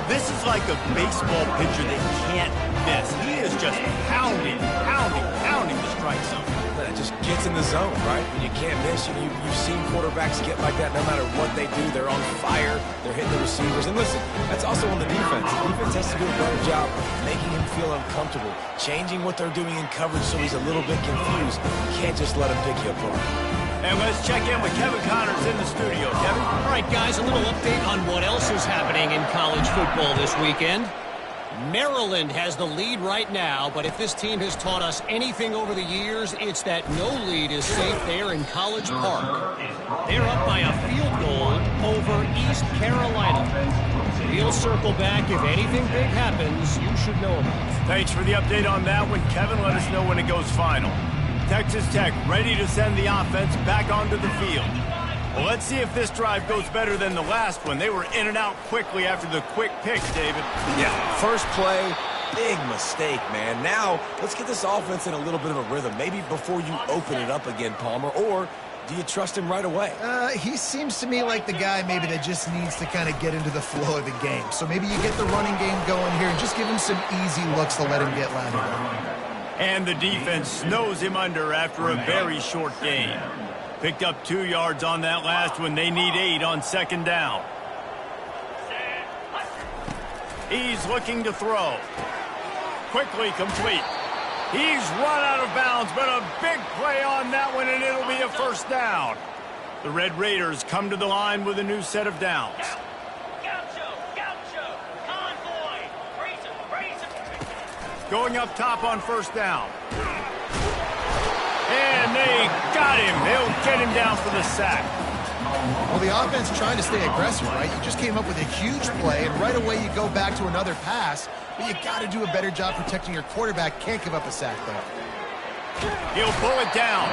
This is like a baseball pitcher that can't miss. He is just pounding the strike zone. It just gets in the zone, right? When you can't miss, you've seen quarterbacks get like that no matter what they do. They're on fire. They're hitting the receivers. And listen, that's also on the defense. The defense has to do a better job making him feel uncomfortable, changing what they're doing in coverage so he's a little bit confused. You can't just let him pick you apart. And let's check in with Kevin Connors in the studio. Kevin? All right, guys, a little update on what else is happening in college football this weekend. Maryland has the lead right now, but if this team has taught us anything over the years, it's that no lead is safe there in College Park. They're up by a field goal over East Carolina. We'll circle back. If anything big happens, you should know about it. Thanks for the update on that one, Kevin. Let us know when it goes final. Texas Tech ready to send the offense back onto the field. Well, let's see if this drive goes better than the last one. They were in and out quickly after the quick picks, David. Yeah, first play, big mistake, man. Now, let's get this offense in a little bit of a rhythm. Maybe before you open it up again, Palmer, or do you trust him right away? He seems to me like the guy maybe that just needs to kind of get into the flow of the game. So maybe you get the running game going here and just give him some easy looks to let him get lathered up. And the defense snows him under after a very short gain. Picked up 2 yards on that last one. They need 8 on second down. He's looking to throw. Quickly complete. He's run out of bounds, but a big play on that one, and it'll be a first down. The Red Raiders come to the line with a new set of downs. Going up top on first down. And they got him. They'll get him down for the sack. Well, the offense trying to stay aggressive, right? You just came up with a huge play, and right away you go back to another pass, but you got to do a better job protecting your quarterback. Can't give up a sack, though. He'll pull it down.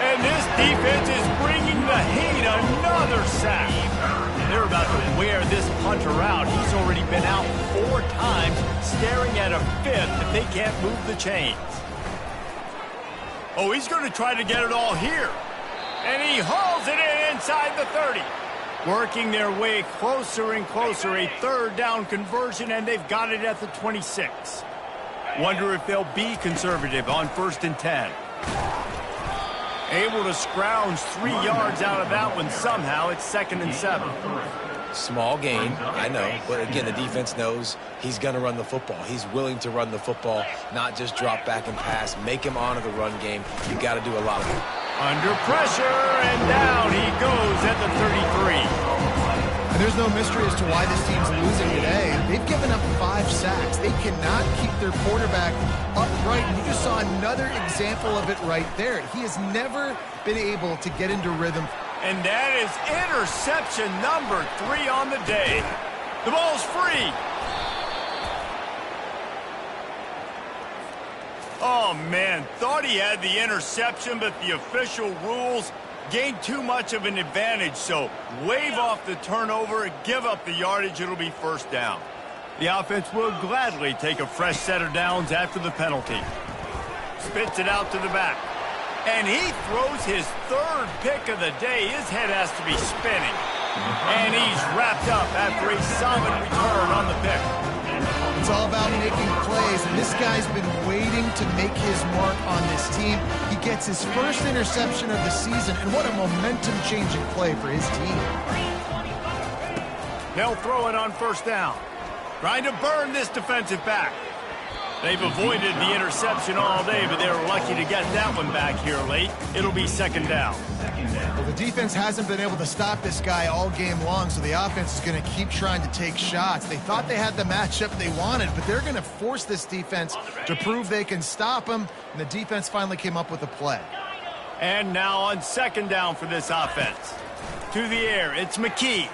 And this defense is bringing the heat. Another sack. They're about to wear this punter out. He's already been out 4 times, staring at a 5th if they can't move the chains. Oh, he's going to try to get it all here. And he hauls it in inside the 30. Working their way closer and closer. A third down conversion, and they've got it at the 26. Wonder if they'll be conservative on 1st and 10. Able to scrounge 3 yards out of that one somehow. It's 2nd and 7. Small gain, I know, but again, the defense knows he's going to run the football. He's willing to run the football, not just drop back and pass, make him honor the run game. You got to do a lot of it. Under pressure, and down he goes at the 33. And there's no mystery as to why this team's losing today. They've given up 5 sacks. They cannot keep their quarterback upright. And you just saw another example of it right there. He has never been able to get into rhythm. And that is interception number 3 on the day. The ball's free. Oh, man, thought he had the interception, but the official rules gained too much of an advantage, so wave off the turnover and give up the yardage. It'll be first down. The offense will gladly take a fresh set of downs after the penalty. Spits it out to the back. And he throws his 3rd pick of the day. His head has to be spinning. And he's wrapped up after a solid return on the pick. It's all about making plays, and this guy's been waiting to make his mark on this team. He gets his first interception of the season, and what a momentum-changing play for his team. They'll throw it on first down. Trying to burn this defensive back. They've avoided the interception all day, but they were lucky to get that one back here late. It'll be 2nd down. Well, the defense hasn't been able to stop this guy all game long, so the offense is going to keep trying to take shots. They thought they had the matchup they wanted, but they're going to force this defense to prove they can stop him, and the defense finally came up with a play. And now on 2nd down for this offense. To the air, it's McKee.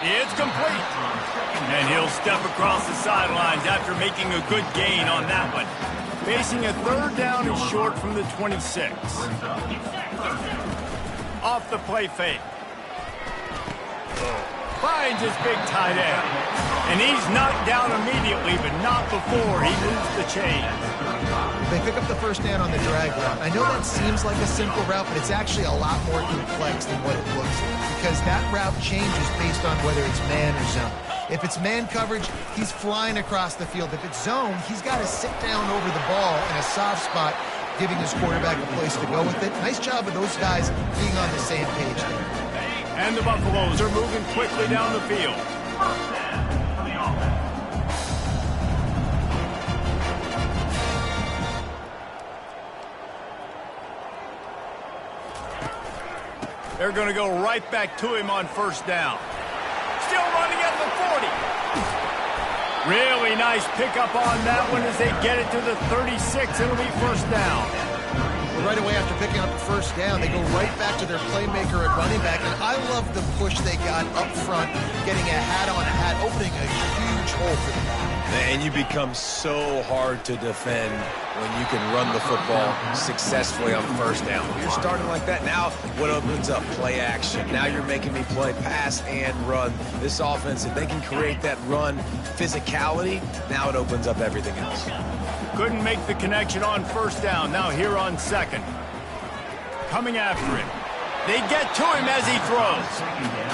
It's complete. And he'll step across the sidelines after making a good gain on that one. Facing a 3rd down and short from the 26. Off the play fake. Finds his big tight end. And he's knocked down immediately, but not before he moves the chain. They pick up the first down on the drag route. I know that seems like a simple route, but it's actually a lot more complex than what it looks like, because that route changes based on whether it's man or zone. If it's man coverage, he's flying across the field. If it's zone, he's got to sit down over the ball in a soft spot, giving his quarterback a place to go with it. Nice job of those guys being on the same page there. And the Buffaloes are moving quickly down the field. They're going to go right back to him on first down. Still running at the 40. Really nice pickup on that one as they get it to the 36. It'll be first down. Right away after picking up the first down, they go right back to their playmaker at running back. And I love the push they got up front, getting a hat-on-hat, opening a huge hole for them. And you become so hard to defend when you can run the football successfully on first down. When you're starting like that, now what opens up? Play action. Now you're making me play pass and run. This offense, if they can create that run physicality, now it opens up everything else. Couldn't make the connection on first down. Now here on second. Coming after him. They get to him as he throws.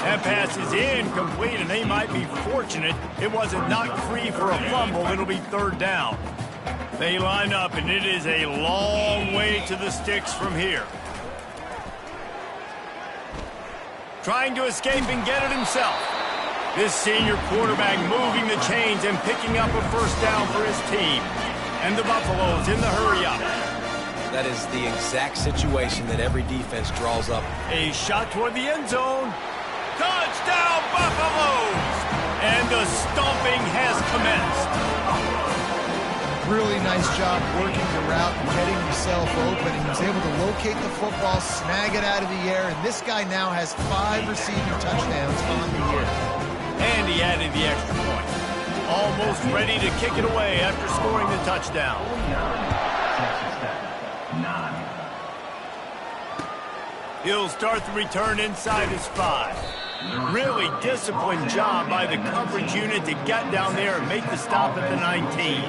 That pass is incomplete, and they might be fortunate it wasn't knocked free for a fumble. It'll be third down. They line up, and it is a long way to the sticks from here. Trying to escape and get it himself. This senior quarterback moving the chains and picking up a first down for his team. And the Buffaloes in the hurry-up. That is the exact situation that every defense draws up. A shot toward the end zone. Touchdown, Buffaloes! And the stomping has commenced. Really nice job working the route and getting himself open. He was able to locate the football, snag it out of the air, and this guy now has 5 receiving touchdowns on the year. And he added the extra point. Almost ready to kick it away after scoring the touchdown. He'll start the return inside his 5. Really disciplined job by the coverage unit to get down there and make the stop at the 19.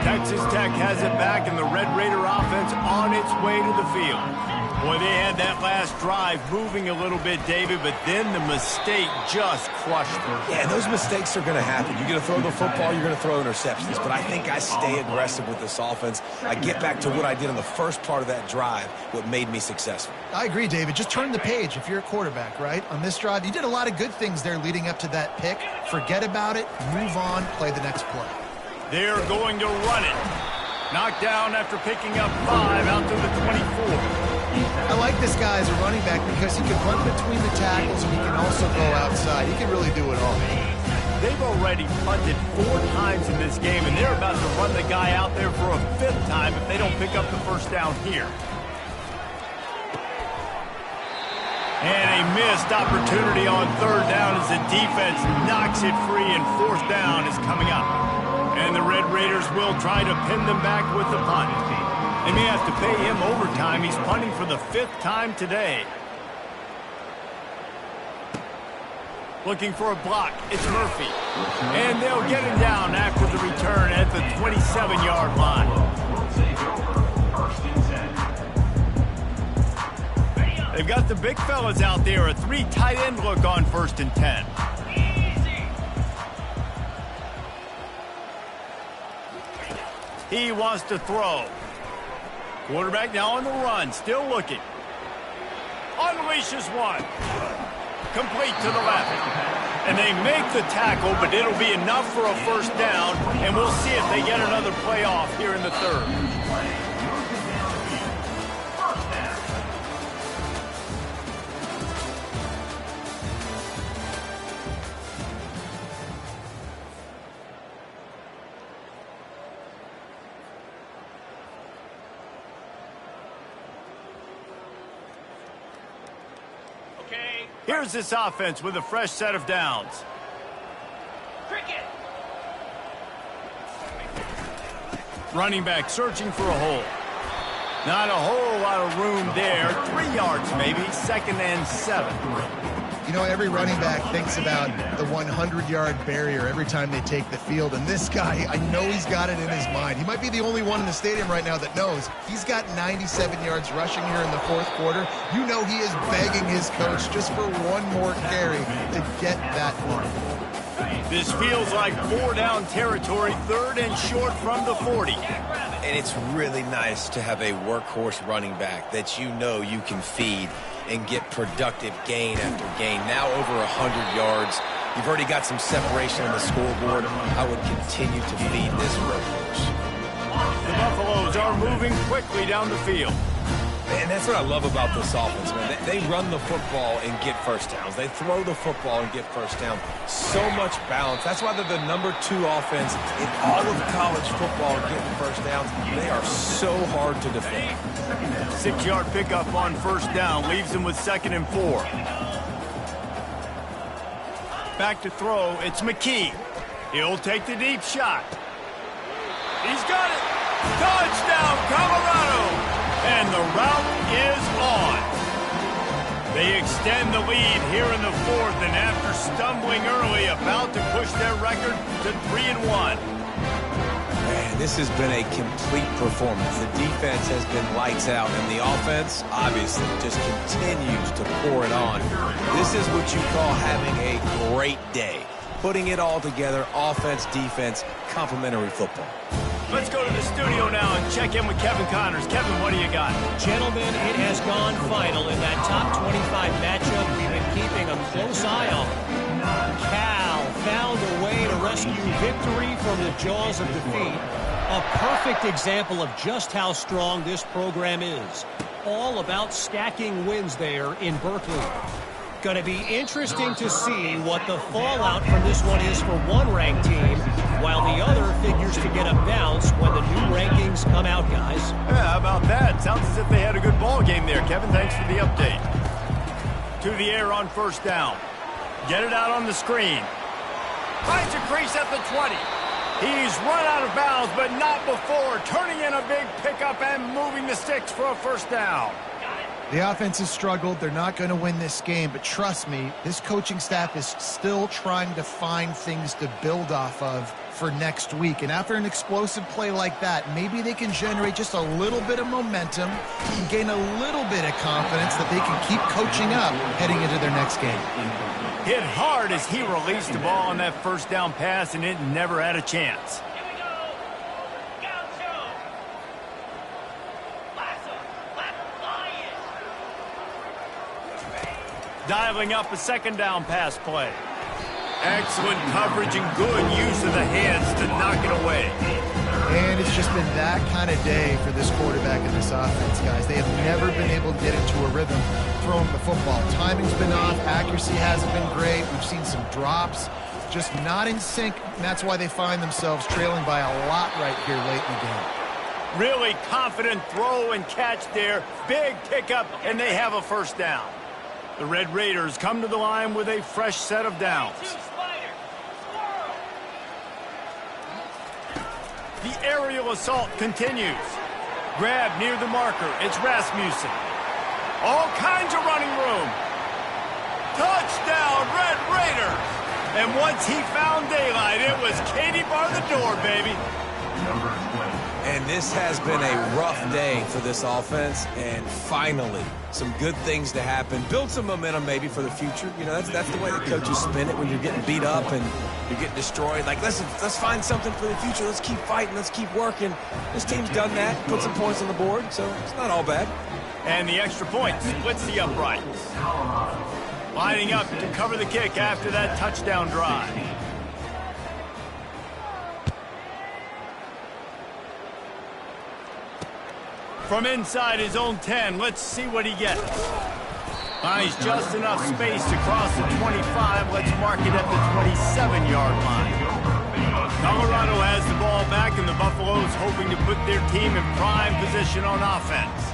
Texas Tech has it back, and the Red Raider offense on its way to the field. Boy, they had that last drive moving a little bit, David, but then the mistake just crushed them. Yeah, those mistakes are going to happen. You're going to throw the football, you're going to throw interceptions. But I think I stay aggressive with this offense. I get back to what I did on the first part of that drive, what made me successful. I agree, David. Just turn the page if you're a quarterback, right? On this drive, you did a lot of good things there leading up to that pick. Forget about it, move on, play the next play. They're going to run it. Knocked down after picking up 5 out to the 24. I like this guy as a running back because he can run between the tackles and he can also go outside. He can really do it all. They've already punted 4 times in this game, and they're about to run the guy out there for a 5th time if they don't pick up the first down here. And a missed opportunity on third down as the defense knocks it free, and fourth down is coming up. And the Red Raiders will try to pin them back with the punt. They may have to pay him overtime. He's punting for the 5th time today. Looking for a block. It's Murphy. And they'll get him down after the return at the 27-yard line. They've got the big fellas out there. A 3 tight end look on 1st and 10. He wants to throw. Quarterback now on the run, still looking. Unleashes one. Complete to the left. And they make the tackle, but it'll be enough for a first down, and we'll see if they get another play off here in the 3rd. Here's this offense with a fresh set of downs. Cricket. Running back searching for a hole. Not a whole lot of room there. 3 yards maybe, 2nd and 7. You know, every running back thinks about the 100-yard barrier every time they take the field. And this guy, I know he's got it in his mind. He might be the only one in the stadium right now that knows he's got 97 yards rushing here in the 4th quarter. You know he is begging his coach just for one more carry to get that one. This feels like 4-down territory, 3rd and short from the 40. And it's really nice to have a workhorse running back that you know you can feed and get productive gain after gain. Now over 100 yards. You've already got some separation on the scoreboard. I would continue to feed this workhorse. The Buffaloes are moving quickly down the field. And that's what I love about this offense, man. They run the football and get first downs. They throw the football and get first down. So much balance. That's why they're the #2 offense in all of college football getting first downs. They are so hard to defend. 6-yard pickup on first down leaves them with 2nd and 4. Back to throw, it's McKee. He'll take the deep shot. He's got it. Touchdown, Colorado. And the route is on. They extend the lead here in the 4th, and after stumbling early, about to push their record to 3-1. Man, this has been a complete performance. The defense has been lights out, and the offense, obviously, just continues to pour it on. This is what you call having a great day. Putting it all together, offense, defense, complimentary football. Let's go to the studio now and check in with Kevin Connors. Kevin, what do you got? Gentlemen, it has gone final in that top 25 matchup. We've been keeping a close eye on it. Cal found a way to rescue victory from the jaws of defeat. A perfect example of just how strong this program is. All about stacking wins there in Berkeley. Going to be interesting to see what the fallout from this one is for one ranked team, while the other figures to get a bounce when the new rankings come out, guys. Yeah, how about that? Sounds as if they had a good ball game there. Kevin, thanks for the update. To the air on first down. Get it out on the screen. Finds a crease at the 20. He's run out of bounds, but not before. Turning in a big pickup and moving the sticks for a first down. The offense has struggled. They're not going to win this game, but trust me, this coaching staff is still trying to find things to build off of for next week. And after an explosive play like that, maybe they can generate just a little bit of momentum and gain a little bit of confidence that they can keep coaching up heading into their next game. Hit hard as he released the ball on that first down pass, and it never had a chance. Dialing up a second down pass play. Excellent coverage and good use of the hands to knock it away. And it's just been that kind of day for this quarterback and this offense, guys. They have never been able to get into a rhythm throwing the football. Timing's been off. Accuracy hasn't been great. We've seen some drops. Just not in sync, and that's why they find themselves trailing by a lot right here late in the game. Really confident throw and catch there. Big pickup, and they have a first down. The Red Raiders come to the line with a fresh set of downs. The aerial assault continues. Grab near the marker. It's Rasmussen. All kinds of running room. Touchdown, Red Raiders. And once he found daylight, it was Katie bar the door, baby. And this has been a rough day for this offense, and finally, some good things to happen. Build some momentum maybe for the future. You know, that's the way the coaches spin it when you're getting beat up and you're getting destroyed. Like, let's find something for the future. Let's keep fighting. Let's keep working. This team's done that, put some points on the board, so it's not all bad. And the extra point splits the uprights. Lining up to cover the kick after that touchdown drive. From inside his own 10, let's see what he gets. Finds just enough space to cross the 25. Let's mark it at the 27-yard line. Colorado has the ball back, and the Buffaloes hoping to put their team in prime position on offense.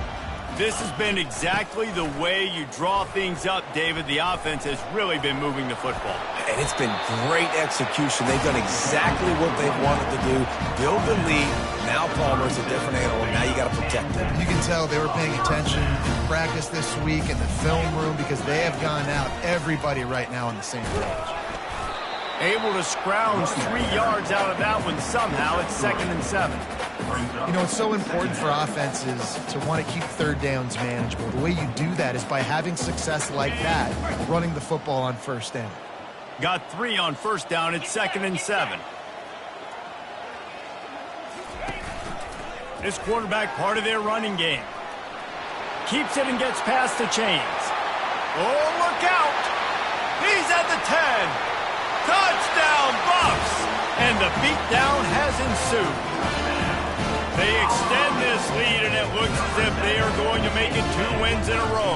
This has been exactly the way you draw things up, David. The offense has really been moving the football. And it's been great execution. They've done exactly what they've wanted to do. Build the lead. Now Palmer's a different animal. Now you got to protect him. You can tell they were paying attention in practice this week in the film room because they have gone out, everybody right now on the same page. Able to scrounge 3 yards out of that one somehow. It's 2nd and 7. You know, it's so important for offenses to want to keep third downs manageable. The way you do that is by having success like that, running the football on first down. Got 3 on first down. It's 2nd and 7. This quarterback part of their running game. Keeps it and gets past the chains. Oh, look out! He's at the 10. Touchdown, Buffs! And the beatdown has ensued. They extend this lead, and it looks as as if they are going to make it 2 wins in a row.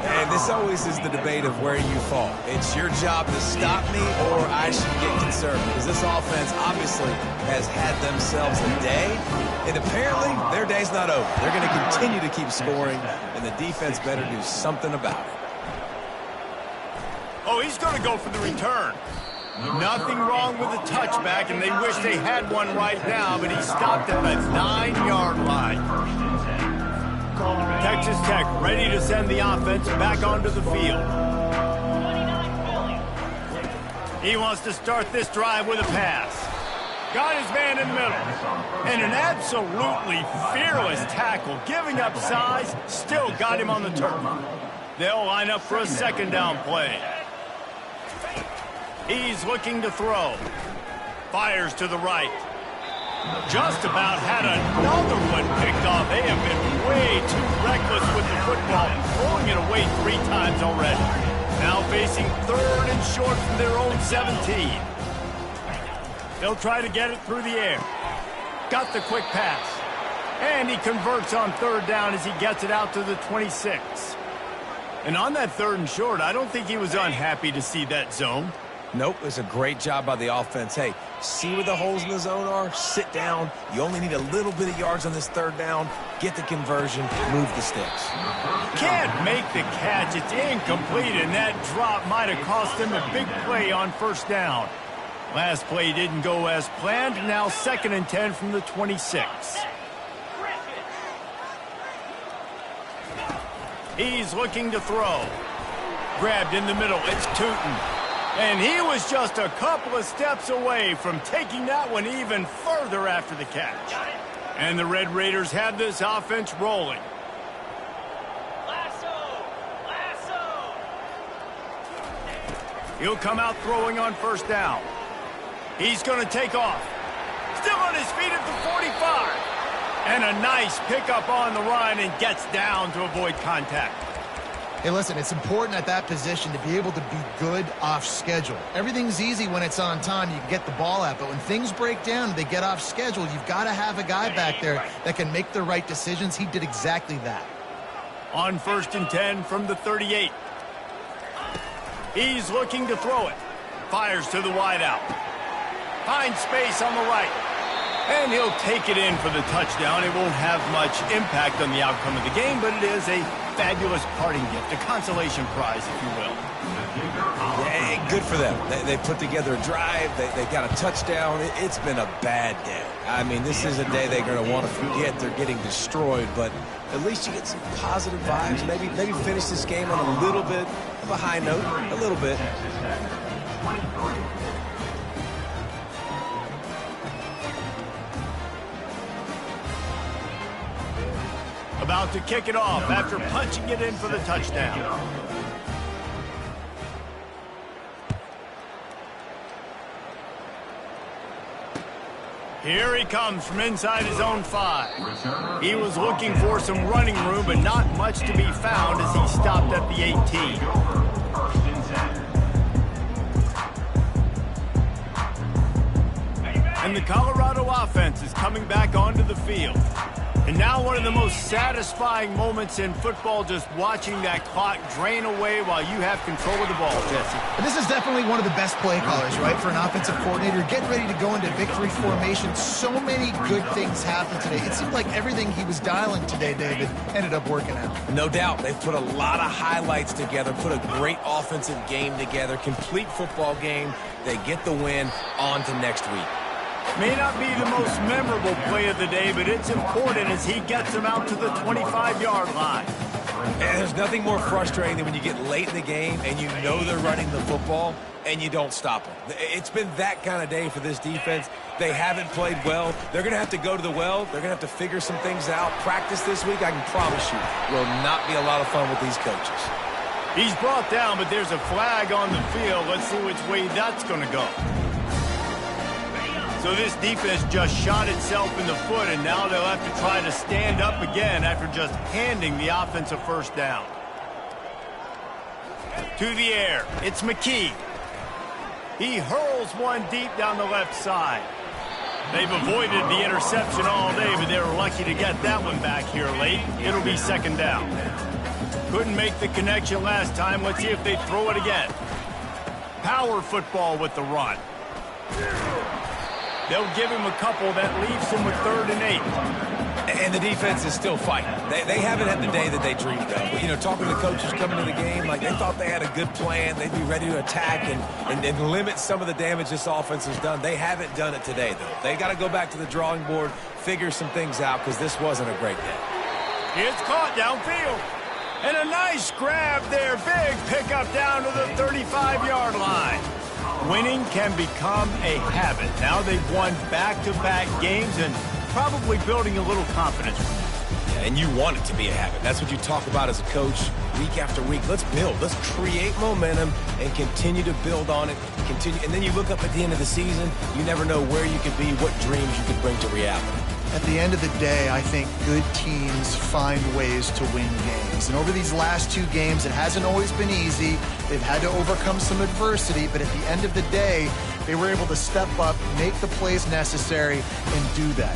And this always is the debate of where you fall. It's your job to stop me or I should get concerned, because this offense obviously has had themselves a day, and apparently their day's not over. They're going to continue to keep scoring, and the defense better do something about it. Oh, he's going to go for the return. Nothing wrong with the touchback, and they wish they had one right now, but he stopped at the 9-yard line. Texas Tech ready to send the offense back onto the field. He wants to start this drive with a pass. Got his man in the middle. And an absolutely fearless tackle, giving up size, still got him on the turf. They'll line up for a second down play. He's looking to throw. Fires to the right. Just about had another one picked off. They have been way too reckless with the football, throwing it away 3 times already. Now facing 3rd and short from their own 17. They'll try to get it through the air. Got the quick pass. And he converts on 3rd down as he gets it out to the 26. And on that 3rd and short, I don't think he was unhappy to see that zone. Nope, it's a great job by the offense. Hey, see where the holes in the zone are? Sit down. You only need a little bit of yards on this 3rd down. Get the conversion. Move the sticks. Can't make the catch. It's incomplete, and that drop might have cost him a big play on 1st down. Last play didn't go as planned. Now 2nd and 10 from the 26. He's looking to throw. Grabbed in the middle. It's Tootin. And he was just a couple of steps away from taking that one even further after the catch. And the Red Raiders have this offense rolling. He'll come out throwing on 1st down. He's going to take off. Still on his feet at the 45. And a nice pickup on the run, and gets down to avoid contact. Hey, listen, it's important at that position to be able to be good off schedule. Everything's easy when it's on time. You can get the ball out. But when things break down and they get off schedule, you've got to have a guy back there that can make the right decisions. He did exactly that. On 1st and 10 from the 38. He's looking to throw it. Fires to the wideout. Finds space on the right. And he'll take it in for the touchdown. It won't have much impact on the outcome of the game, but it is a fabulous parting gift, a consolation prize, if you will. Yeah, good for them. They put together a drive. They got a touchdown. It's been a bad day. I mean, this is a day they're going to want to forget. They're getting destroyed, but at least you get some positive vibes. Maybe finish this game on a little bit of a high note, a little bit. About to kick it off after punching it in for the touchdown. Here he comes from inside his own 5. He was looking for some running room, but not much to be found as he stopped at the 18. And the Colorado offense is coming back onto the field. And now one of the most satisfying moments in football, just watching that clock drain away while you have control of the ball, Jesse. And this is definitely one of the best play callers, right, for an offensive coordinator. Getting ready to go into victory formation. So many good things happened today. It seemed like everything he was dialing today, David, ended up working out. No doubt. They've put a lot of highlights together, put a great offensive game together, complete football game. They get the win. On to next week. May not be the most memorable play of the day, but it's important as he gets them out to the 25-yard line. And there's nothing more frustrating than when you get late in the game and you know they're running the football and you don't stop them. It's been that kind of day for this defense. They haven't played well. They're going to have to go to the well. They're going to have to figure some things out. Practice this week, I can promise you, will not be a lot of fun with these coaches. He's brought down, but there's a flag on the field. Let's see which way that's going to go. So this defense just shot itself in the foot, and now they'll have to try to stand up again after just handing the offense a 1st down. To the air, it's McKee. He hurls one deep down the left side. They've avoided the interception all day, but they were lucky to get that one back here late. It'll be second down. Couldn't make the connection last time. Let's see if they throw it again. Power football with the run. They'll give him a couple. That leaves him with 3rd and 8. And the defense is still fighting. They haven't had the day that they dreamed of. But, you know, talking to the coaches coming to the game, like they thought they had a good plan. They'd be ready to attack and limit some of the damage this offense has done. They haven't done it today, though. They got to go back to the drawing board, figure some things out, because this wasn't a great day. It's caught downfield. And a nice grab there. Big pickup down to the 35-yard line. Winning can become a habit. Now they've won back-to-back games and probably building a little confidence. Yeah, and you want it to be a habit. That's what you talk about as a coach week after week. Let's build. Let's create momentum and continue to build on it. And then you look up at the end of the season, you never know where you could be, what dreams you could bring to reality. At the end of the day, I think good teams find ways to win games. And over these last 2 games, it hasn't always been easy. They've had to overcome some adversity, but at the end of the day, they were able to step up, make the plays necessary, and do that.